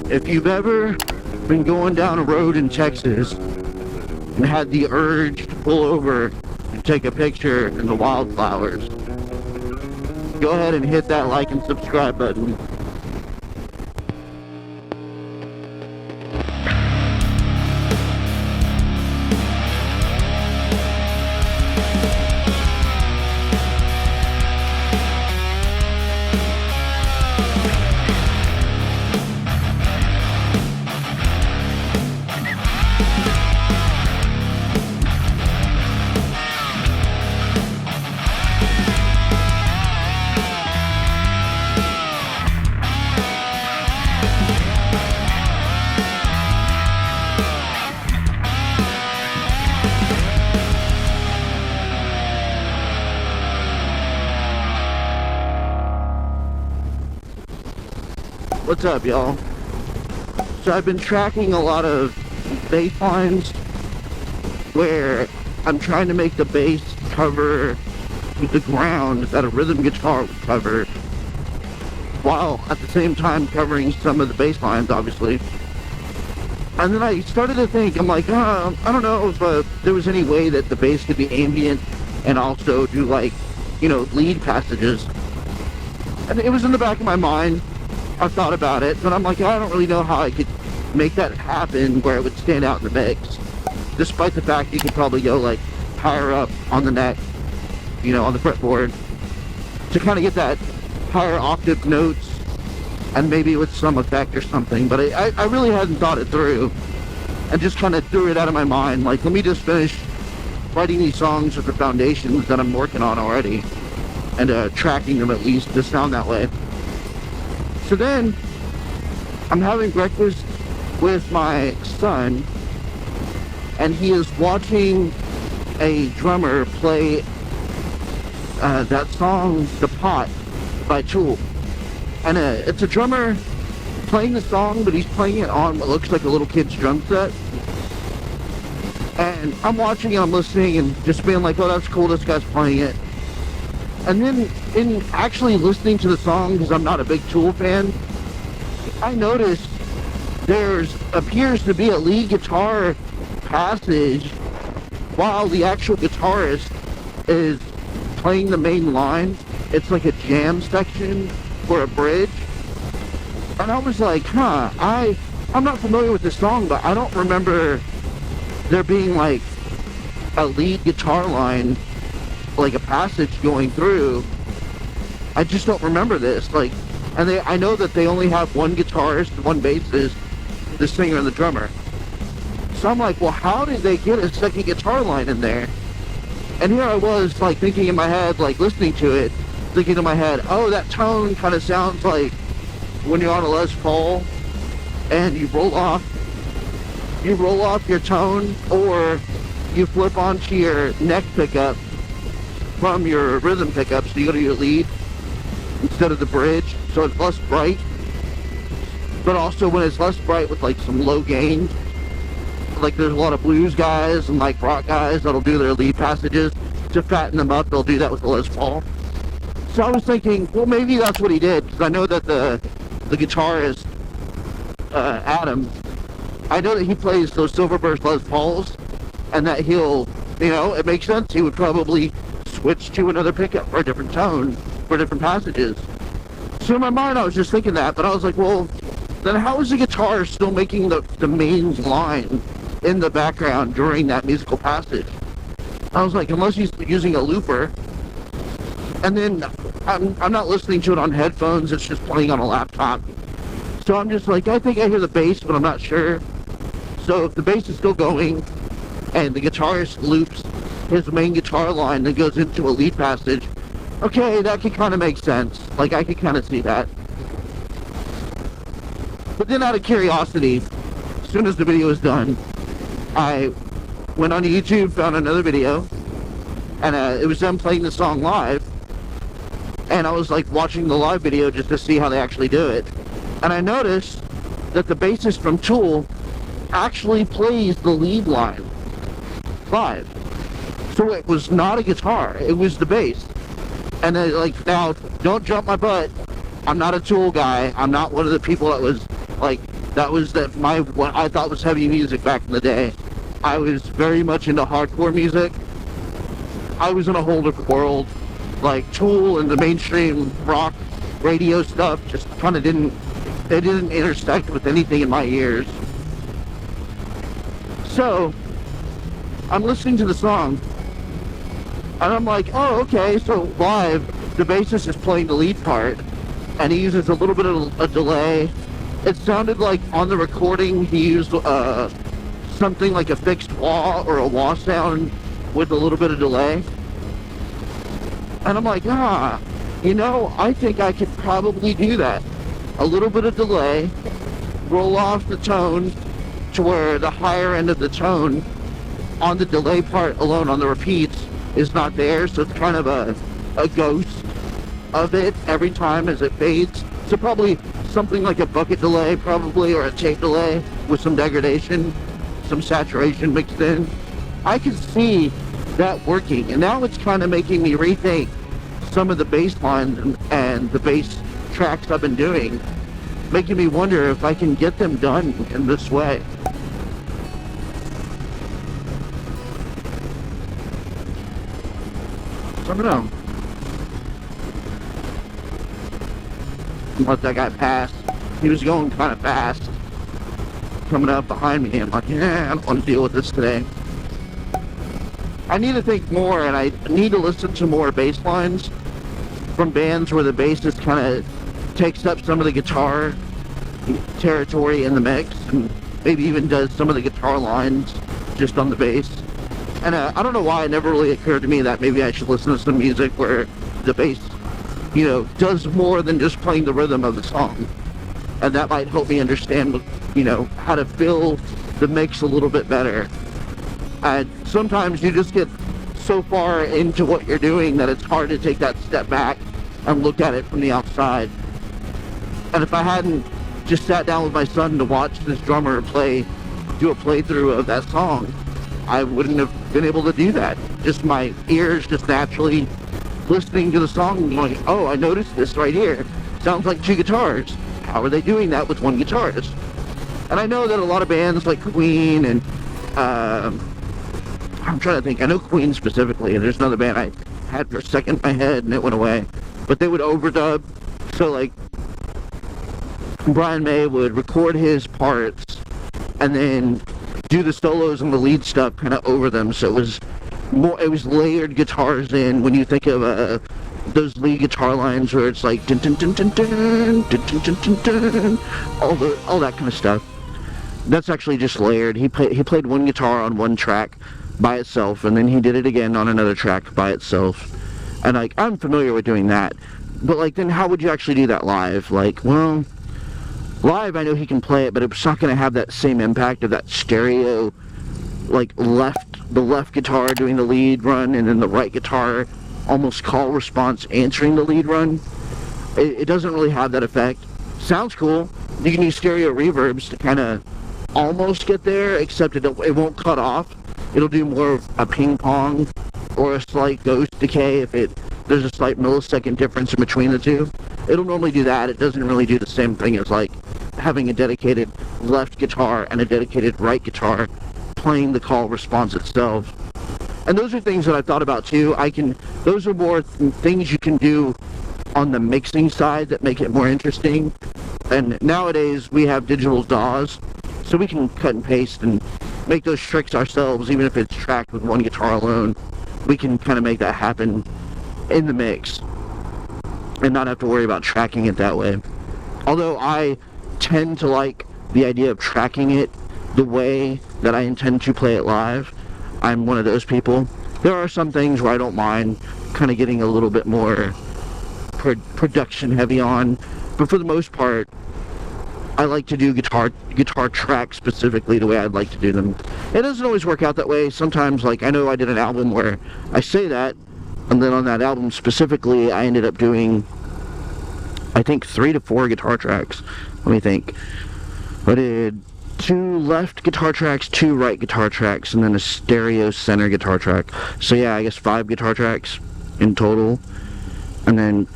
If you've ever been going down a road in Texas and had the urge to pull over and take a picture in the wildflowers, go ahead and hit that like and subscribe button. What's up, y'all? So I've been tracking a lot of bass lines where I'm trying to make the bass cover the ground that a rhythm guitar would cover, while at the same time covering some of the bass lines, obviously. And then I started to think, I'm like, I don't know if there was any way that the bass could be ambient and also do, like, you know, lead passages. And it was in the back of my mind. I thought about it, but I'm like, I don't really know how I could make that happen where it would stand out in the mix. Despite the fact you could probably go like higher up on the neck, you know, on the fretboard, to kind of get that higher octave notes and maybe with some effect or something. But I really hadn't thought it through and just kind of threw it out of my mind. Like, let me just finish writing these songs with the foundations that I'm working on already and tracking them at least to sound that way. So then, I'm having breakfast with my son, and he is watching a drummer play that song, The Pot, by Tool. And it's a drummer playing the song, but he's playing it on what looks like a little kid's drum set. And I'm watching and I'm listening and just being like, oh, that's cool, this guy's playing it. And then, in actually listening to the song, because I'm not a big Tool fan, I noticed there's appears to be a lead guitar passage while the actual guitarist is playing the main line. It's like a jam section for a bridge. And I was like, I'm not familiar with this song, but I don't remember there being like a lead guitar line, like a passage going through. I just don't remember this. Like, and I know that they only have one guitarist, one bassist, the singer and the drummer. So I'm like, well, how did they get a second guitar line in there? And here I was, like, thinking in my head, like, listening to it, thinking in my head, oh, that tone kind of sounds like when you're on a Les Paul and you roll off your tone, or you flip onto your neck pickup from your rhythm pickup, so you go to your lead instead of the bridge, so it's less bright. But also when it's less bright with like some low gain, like there's a lot of blues guys and like rock guys that'll do their lead passages to fatten them up. They'll do that with the Les Paul. So I was thinking, well, maybe that's what he did, because I know that the guitarist Adam, I know that he plays those Silverburst Les Pauls, and that he'll, you know, it makes sense, he would probably switch to another pickup or a different tone for different passages. So in my mind I was just thinking that, but I was like, well, then how is the guitar still making the main line in the background during that musical passage? I was like, unless he's using a looper, and then I'm not listening to it on headphones, it's just playing on a laptop. So I'm just like, I think I hear the bass, but I'm not sure. So if the bass is still going and the guitarist loops his main guitar line that goes into a lead passage, okay, that could kind of make sense. Like, I could kind of see that. But then out of curiosity, as soon as the video was done, I went on YouTube, found another video, and it was them playing the song live. And I was like watching the live video just to see how they actually do it. And I noticed that the bassist from Tool actually plays the lead line live. So it was not a guitar, it was the bass. And then, like, now, don't jump my butt, I'm not a Tool guy, I'm not one of the people that was, like, That was what I thought was heavy music back in the day. I was very much into hardcore music. I was in a whole different world. Like Tool and the mainstream rock radio stuff just kind of didn't intersect with anything in my ears. So I'm listening to the song and I'm like, oh, okay, so live the bassist is playing the lead part and he uses a little bit of a delay. It sounded like on the recording he used something like a fixed wah or a wah sound with a little bit of delay. And I'm like, I think I could probably do that. A little bit of delay, roll off the tone to where the higher end of the tone on the delay part alone on the repeats is not there, so it's kind of a ghost of it every time as it fades. So probably something like a bucket delay probably, or a tape delay with some degradation, some saturation mixed in. I can see that working, and now it's kind of making me rethink some of the bass lines and the bass tracks I've been doing, making me wonder if I can get them done in this way. I don't know. Let that guy pass. He was going kind of fast, coming up behind me. I'm like, I don't want to deal with this today. I need to think more, and I need to listen to more bass lines from bands where the bassist kind of takes up some of the guitar territory in the mix, and maybe even does some of the guitar lines just on the bass. And I don't know why it never really occurred to me that maybe I should listen to some music where the bass, does more than just playing the rhythm of the song. And that might help me understand, how to fill the mix a little bit better. And sometimes you just get so far into what you're doing that it's hard to take that step back and look at it from the outside. And if I hadn't just sat down with my son to watch this drummer do a playthrough of that song, I wouldn't have been able to do that. Just my ears just naturally listening to the song and going, oh, I noticed this right here. Sounds like two guitars. How are they doing that with one guitarist? And I know that a lot of bands like Queen and I'm trying to think. I know Queen specifically, and there's another band I had for a second in my head and it went away. But they would overdub. So like Brian May would record his parts and then do the solos and the lead stuff kind of over them, so it was layered guitars in. When you think of those lead guitar lines where it's like dun, dun, dun, dun, dun, dun, dun, dun, dun, dun, all that kind of stuff, that's actually just layered. He played one guitar on one track by itself, and then he did it again on another track by itself. And like, I'm familiar with doing that, but like, then how would you actually do that live? Like, well, live, I know he can play it, but it's not going to have that same impact of that stereo, like the left guitar doing the lead run, and then the right guitar almost call response answering the lead run. It doesn't really have that effect. Sounds cool. You can use stereo reverbs to kind of almost get there, except it won't cut off. It'll do more of a ping pong or a slight ghost decay if there's a slight millisecond difference in between the two. It'll normally do that. It doesn't really do the same thing as like having a dedicated left guitar and a dedicated right guitar playing the call response itself. And those are things that I've thought about too. Those are more things you can do on the mixing side that make it more interesting. And nowadays we have digital DAWs, so we can cut and paste and make those tricks ourselves, even if it's tracked with one guitar alone. We can kind of make that happen in the mix and not have to worry about tracking it that way. Although I tend to like the idea of tracking it the way that I intend to play it live. I'm one of those people. There are some things where I don't mind kind of getting a little bit more production heavy on, but for the most part, I like to do guitar tracks specifically the way I'd like to do them. It doesn't always work out that way. Sometimes, like, I know I did an album where I say that, and then on that album specifically, I ended up doing, I think, 3 to 4 guitar tracks. Let me think. I did 2 left guitar tracks, 2 right guitar tracks, and then a stereo center guitar track. So yeah, I guess 5 guitar tracks in total. And then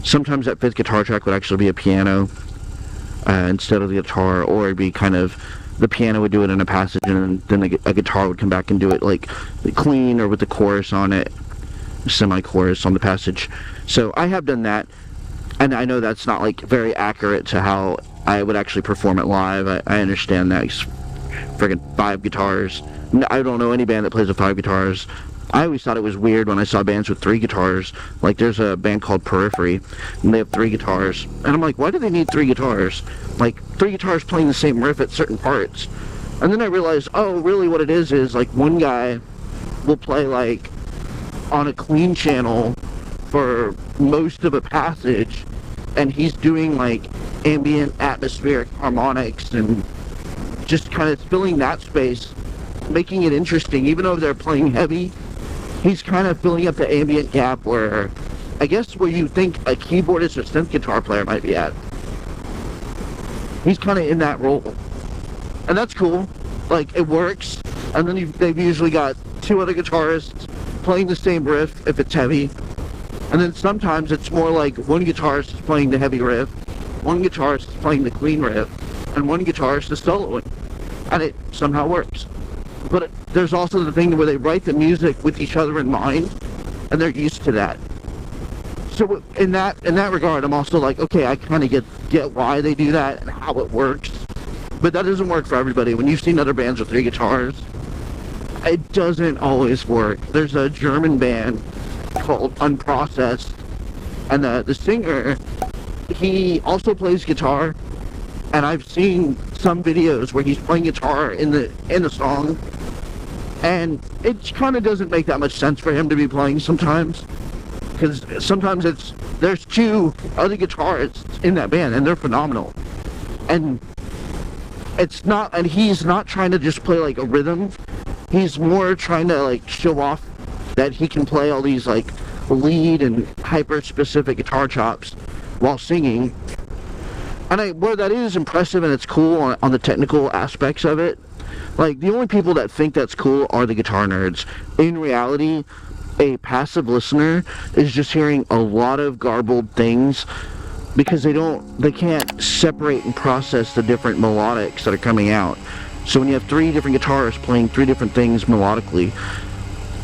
sometimes that 5th guitar track would actually be a piano. instead of the guitar, or it'd be kind of the piano would do it in a passage, and then a guitar would come back and do it like clean or with the chorus on it, semi-chorus on the passage. So I have done that, and I know that's not like very accurate to how I would actually perform it live. I understand that. It's friggin' 5 guitars. I don't know any band that plays with 5 guitars. I always thought it was weird when I saw bands with 3 guitars. Like, there's a band called Periphery, and they have 3 guitars. And I'm like, why do they need 3 guitars? Like, 3 guitars playing the same riff at certain parts. And then I realized, oh, really what it is like one guy will play, like, on a clean channel for most of a passage, and he's doing, like, ambient, atmospheric harmonics, and just kind of filling that space, making it interesting. Even though they're playing heavy, he's kind of filling up the ambient gap where, I guess, where you think a keyboardist or synth guitar player might be at. He's kind of in that role. And that's cool. Like, it works. And then they've usually got 2 other guitarists playing the same riff if it's heavy. And then sometimes it's more like one guitarist is playing the heavy riff, one guitarist is playing the clean riff, and one guitarist is soloing. And it somehow works. But there's also the thing where they write the music with each other in mind, and they're used to that. So in that regard, I'm also like, okay, I kind of get why they do that and how it works. But that doesn't work for everybody. When you've seen other bands with 3 guitars, it doesn't always work. There's a German band called Unprocessed, and the singer, he also plays guitar, and I've seen some videos where he's playing guitar in the song, and it kind of doesn't make that much sense for him to be playing sometimes, because sometimes there's 2 other guitarists in that band, and they're phenomenal, and he's not trying to just play like a rhythm. He's more trying to like show off that he can play all these like lead and hyper specific guitar chops while singing. And where that is impressive and it's cool on the technical aspects of it, like, the only people that think that's cool are the guitar nerds. In reality, a passive listener is just hearing a lot of garbled things because they can't separate and process the different melodics that are coming out. So when you have 3 different guitarists playing 3 different things melodically,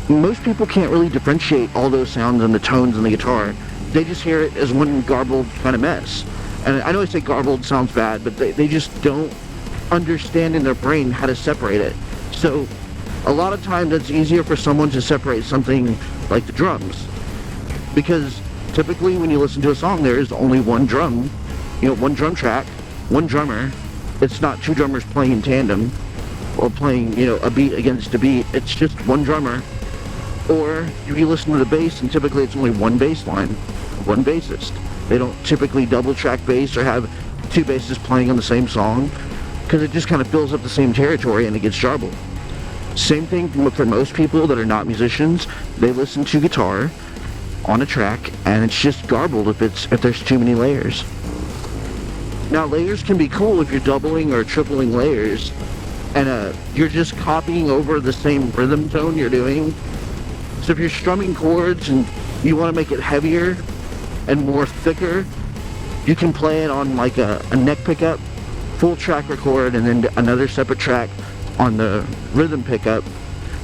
most people can't really differentiate all those sounds and the tones in the guitar. They just hear it as one garbled kind of mess. And I know I say garbled sounds bad, but they just don't understand in their brain how to separate it. So a lot of times it's easier for someone to separate something like the drums, because typically when you listen to a song, there is only one drum, one drum track, one drummer. It's not 2 drummers playing in tandem or playing, a beat against a beat. It's just one drummer. Or if you listen to the bass, and typically it's only one bass line, one bassist. They don't typically double track bass or have 2 basses playing on the same song, because it just kind of fills up the same territory and it gets jarbled. Same thing for most people that are not musicians. They listen to guitar on a track and it's just garbled if there's too many layers. Now, layers can be cool if you're doubling or tripling layers and you're just copying over the same rhythm tone you're doing. So if you're strumming chords and you want to make it heavier and more thicker, you can play it on like a neck pickup, full track record, and then another separate track on the rhythm pickup,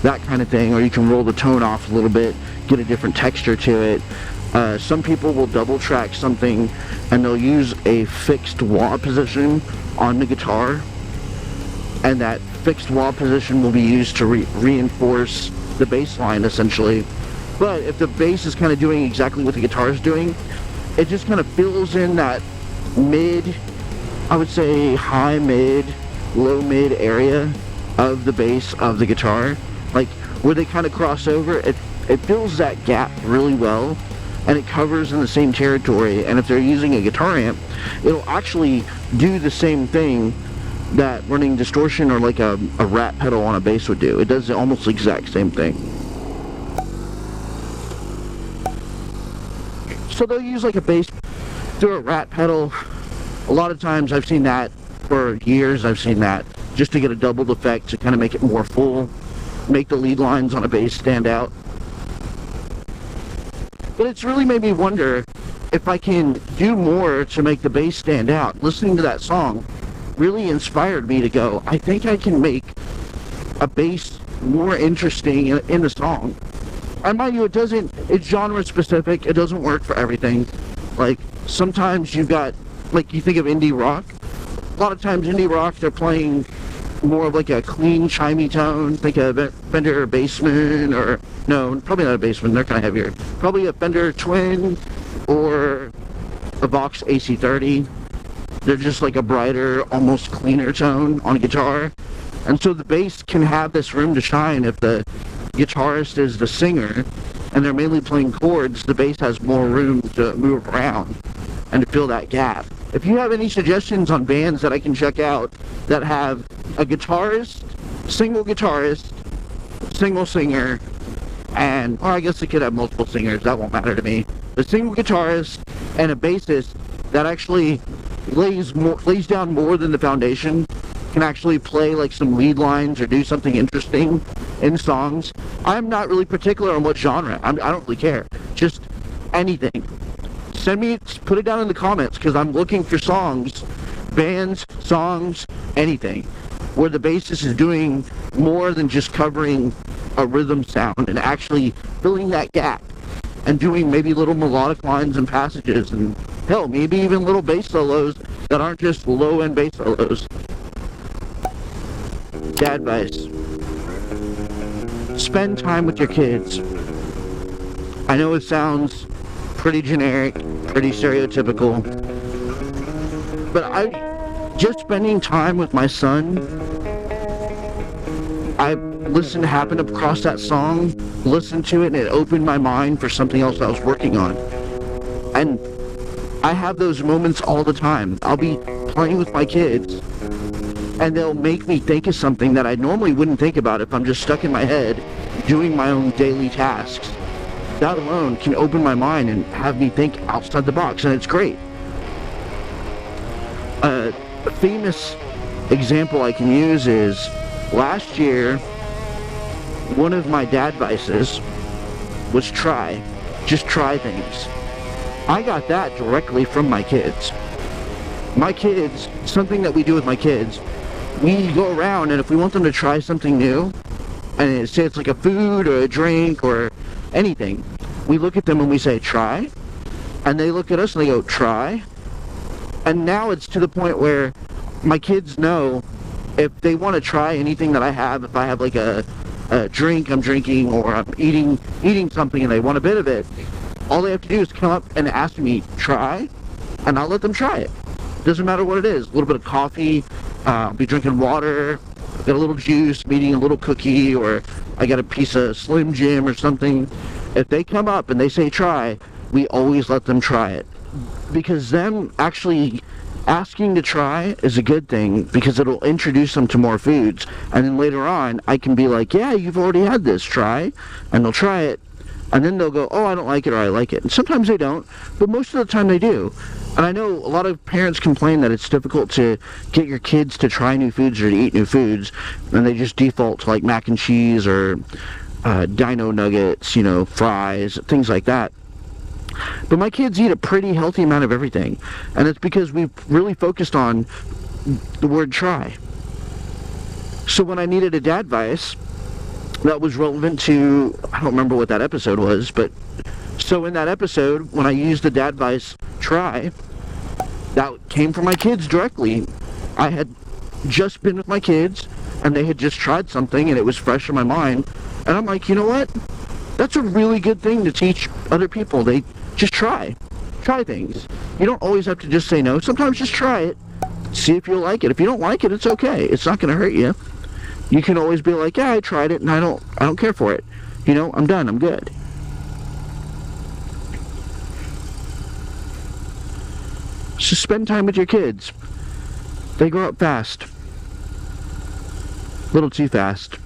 that kind of thing. Or you can roll the tone off a little bit, get a different texture to it. Some people will double track something and they'll use a fixed wah position on the guitar, and that fixed wah position will be used to reinforce the bass line essentially. But if the bass is kind of doing exactly what the guitar is doing, it just kind of fills in that mid, I would say high mid, low mid area of the bass of the guitar, like where they kind of cross over. It fills that gap really well, and it covers in the same territory. And if they're using a guitar amp, it'll actually do the same thing that running distortion or like a rat pedal on a bass would do. It does almost the exact same thing. So they'll use like a bass through a rat pedal. A lot of times I've seen that for years. I've seen that just to get a doubled effect to kind of make it more full, make the lead lines on a bass stand out. But it's really made me wonder, if I can do more to make the bass stand out, listening to that song really inspired me to go, I think I can make a bass more interesting in the song. And mind you, it's genre specific. It doesn't work for everything. Like, sometimes you've got, like, you think of indie rock. A lot of times indie rock, they're playing more of like a clean, chimey tone. Think of a Fender Bassman, or, no, probably not a Bassman, they're kind of heavier. Probably a Fender Twin, or a Vox AC30. They're just like a brighter, almost cleaner tone on a guitar. And so the bass can have this room to shine. If the guitarist is the singer and they're mainly playing chords, the bass has more room to move around and to fill that gap. If you have any suggestions on bands that I can check out that have a guitarist, single singer, and, or I guess they could have multiple singers, that won't matter to me. A single guitarist and a bassist that actually lays down more than the foundation, can actually play like some lead lines or do something interesting in songs. I'm not really particular on what genre. I don't really care. Just anything. Put it down in the comments, because I'm looking for songs, bands, songs, anything, where the bassist is doing more than just covering a rhythm sound and actually filling that gap and doing maybe little melodic lines and passages, and hell, maybe even little bass solos that aren't just low-end bass solos. Dad advice. Spend time with your kids. I know it sounds pretty generic, pretty stereotypical, but just spending time with my son, I happened across that song, listened to it, and it opened my mind for something else I was working on. And I have those moments all the time. I'll be playing with my kids, and they'll make me think of something that I normally wouldn't think about if I'm just stuck in my head doing my own daily tasks. That alone can open my mind and have me think outside the box, and it's great. A famous example I can use is last year, one of my dad advices was just try things. I got that directly from my kids. My kids, something that we do with my kids, we go around, and if we want them to try something new, and say it's like a food or a drink or anything, we look at them and we say, try, and they look at us and they go, try. And now it's to the point where my kids know if they want to try anything that I have, if I have like a drink I'm drinking, or I'm eating something and they want a bit of it, all they have to do is come up and ask me, try, and I'll let them try it. Doesn't matter what it is. A little bit of coffee, I'll be drinking water, got a little juice, I'm eating a little cookie, or I got a piece of Slim Jim or something. If they come up and they say try, we always let them try it. Because them actually asking to try is a good thing, because it'll introduce them to more foods. And then later on, I can be like, yeah, you've already had this, try. And they'll try it. And then they'll go, oh, I don't like it, or I like it. And sometimes they don't, but most of the time they do. And I know a lot of parents complain that it's difficult to get your kids to try new foods or to eat new foods, and they just default to like mac and cheese or dino nuggets, fries, things like that. But my kids eat a pretty healthy amount of everything, and it's because we've really focused on the word try. So when I needed a dad advice that was relevant to, I don't remember what that episode was, but so in that episode, when I used the dad advice try, that came from my kids directly. I had just been with my kids, and they had just tried something, and it was fresh in my mind. And I'm like, you know what? That's a really good thing to teach other people. They just try things. You don't always have to just say no. Sometimes just try it. See if you'll like it. If you don't like it, it's okay. It's not going to hurt you. You can always be like, yeah, I tried it, and I don't care for it. I'm done. I'm good. So spend time with your kids. They grow up fast. A little too fast.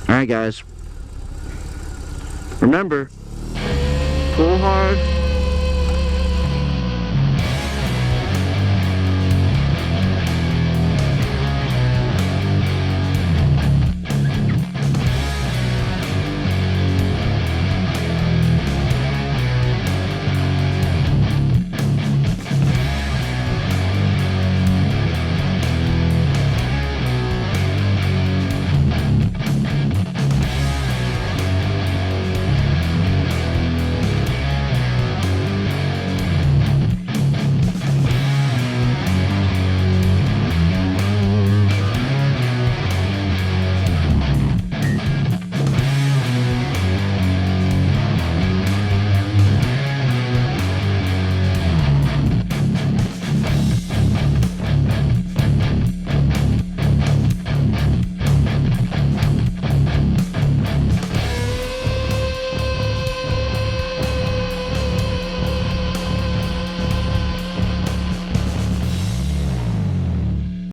Alright guys. Remember, pull hard,